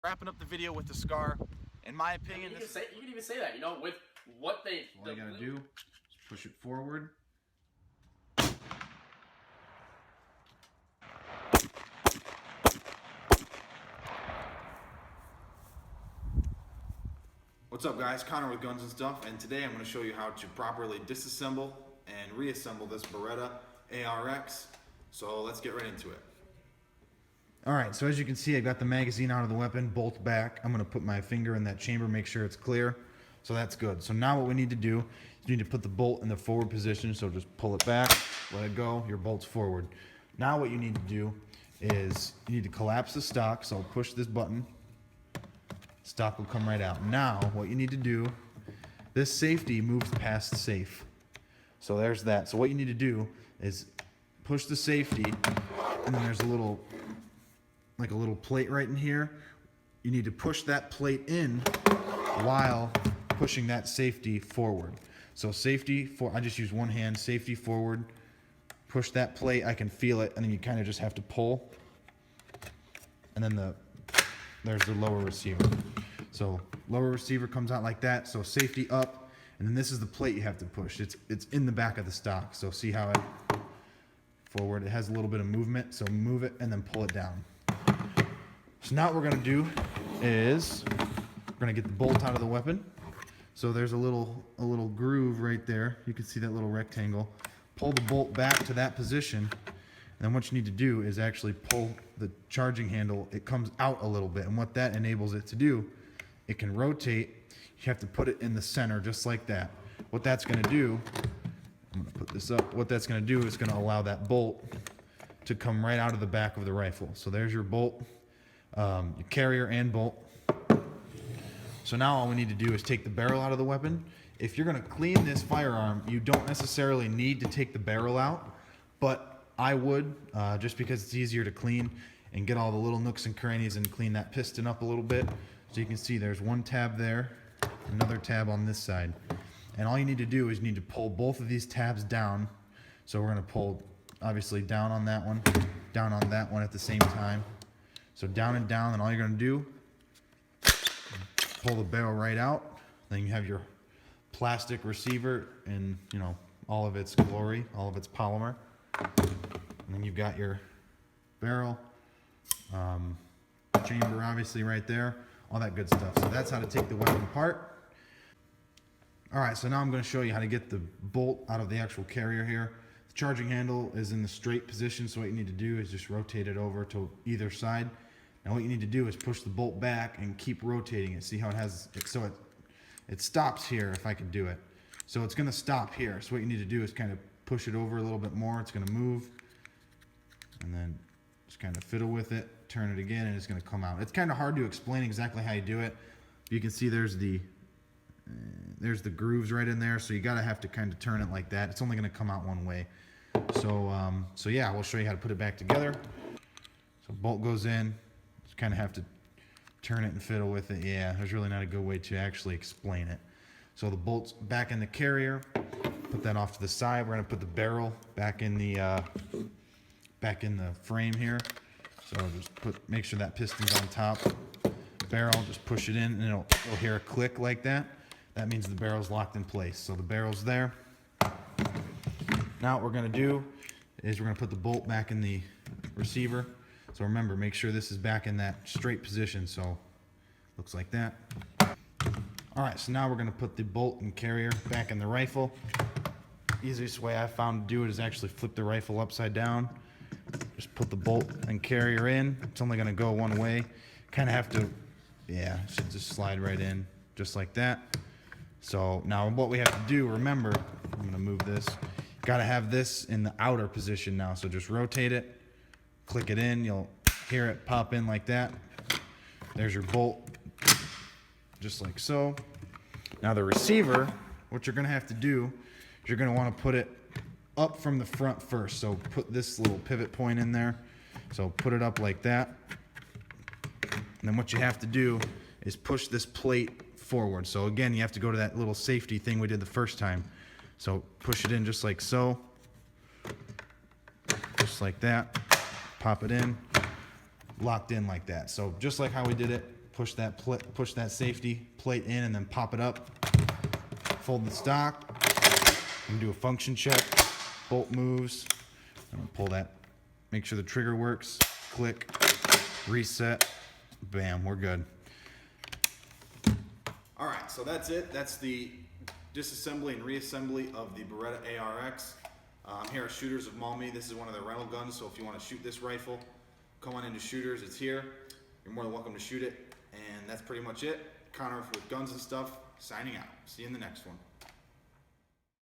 Wrapping up the video with the scar. In my opinion, you can even say that, you know, with what they... All you gotta do is push it forward. What's up guys, Connor with Guns and Stuff, and today I'm going to show you how to properly disassemble and reassemble this Beretta ARX. So let's get right into it. Alright, so as you can see, I got the magazine out of the weapon, bolt back. I'm going to put my finger in that chamber, make sure it's clear. So that's good. So now what we need to do is you need to put the bolt in the forward position. So just pull it back, let it go, your bolt's forward. Now what you need to do is you need to collapse the stock. So push this button. Stock will come right out. Now what you need to do, this safety moves past safe. So there's that. So what you need to do is push the safety, and then there's a little plate right in here. You need to push that plate in while pushing that safety forward. So safety for, I just use one hand, safety forward, push that plate, I can feel it, and then you kind of just have to pull. And then there's the lower receiver. So lower receiver comes out like that, so safety up, and then this is the plate you have to push. It's in the back of the stock, so see how it forward, it has a little bit of movement, so move it and then pull it down. So now what we're gonna do is we're gonna get the bolt out of the weapon. So there's a little groove right there. You can see that little rectangle. Pull the bolt back to that position, and then what you need to do is actually pull the charging handle. It comes out a little bit, and what that enables it to do, it can rotate. You have to put it in the center just like that. What that's gonna do, I'm gonna put this up. What that's gonna do is gonna allow that bolt to come right out of the back of the rifle. So there's your bolt, your carrier and bolt. So now all we need to do is take the barrel out of the weapon. If you're gonna clean this firearm, you don't necessarily need to take the barrel out, but I would, just because it's easier to clean and get all the little nooks and crannies and clean that piston up a little bit. So you can see there's one tab there, another tab on this side. And all you need to do is you need to pull both of these tabs down. So we're gonna pull obviously down on that one, down on that one at the same time. So down and down, and all you're gonna do, pull the barrel right out. Then you have your plastic receiver in, you know, all of its glory, all of its polymer. And then you've got your barrel, chamber obviously right there, all that good stuff. So that's how to take the weapon apart. All right, so now I'm going to show you how to get the bolt out of the actual carrier here. The charging handle is in the straight position, so what you need to do is just rotate it over to either side. Now what you need to do is push the bolt back and keep rotating it. See how it has, so it stops here if I could do it. So it's going to stop here. So what you need to do is kind of push it over a little bit more. It's going to move, and then just kind of fiddle with it, turn it again, and it's going to come out. It's kind of hard to explain exactly how you do it. You can see there's the grooves right in there, so you gotta have to kind of turn it like that. It's only going to come out one way. So yeah, we'll show you how to put it back together. So bolt goes in. Just kind of have to turn it and fiddle with it. Yeah, there's really not a good way to actually explain it. So the bolt's back in the carrier. Put that off to the side. We're gonna put the barrel back in the frame here. So just make sure that piston's on top. Barrel, just push it in, and you'll hear a click like that. That means the barrel's locked in place. So the barrel's there. Now what we're gonna do is we're gonna put the bolt back in the receiver. So remember, make sure this is back in that straight position. So looks like that. All right, so now we're gonna put the bolt and carrier back in the rifle. Easiest way I found to do it is actually flip the rifle upside down. Just put the bolt and carrier in. It's only gonna go one way. Kind of have to, yeah, should just slide right in, just like that. So now what we have to do, remember, I'm gonna move this. Gotta have this in the outer position now. So just rotate it, click it in. You'll hear it pop in like that. There's your bolt, just like so. Now the receiver, what you're gonna have to do is you're gonna wanna put it up from the front first. So put this little pivot point in there. So put it up like that. And then what you have to do is push this plate forward. So again, you have to go to that little safety thing we did the first time. So push it in just like so. Just like that. Pop it in. Locked in like that. So just like how we did it push that safety plate in, and then pop it up. Fold the stock, and do a function check. Bolt moves. I'm gonna pull that. Make sure the trigger works. Click. Reset. Bam. We're good. All right, so that's it. That's the disassembly and reassembly of the Beretta ARX. Here at Shooters of Maumee. This is one of their rental guns, so if you want to shoot this rifle, come on into Shooters. It's here. You're more than welcome to shoot it. And that's pretty much it. Connor with Guns and Stuff, signing out. See you in the next one.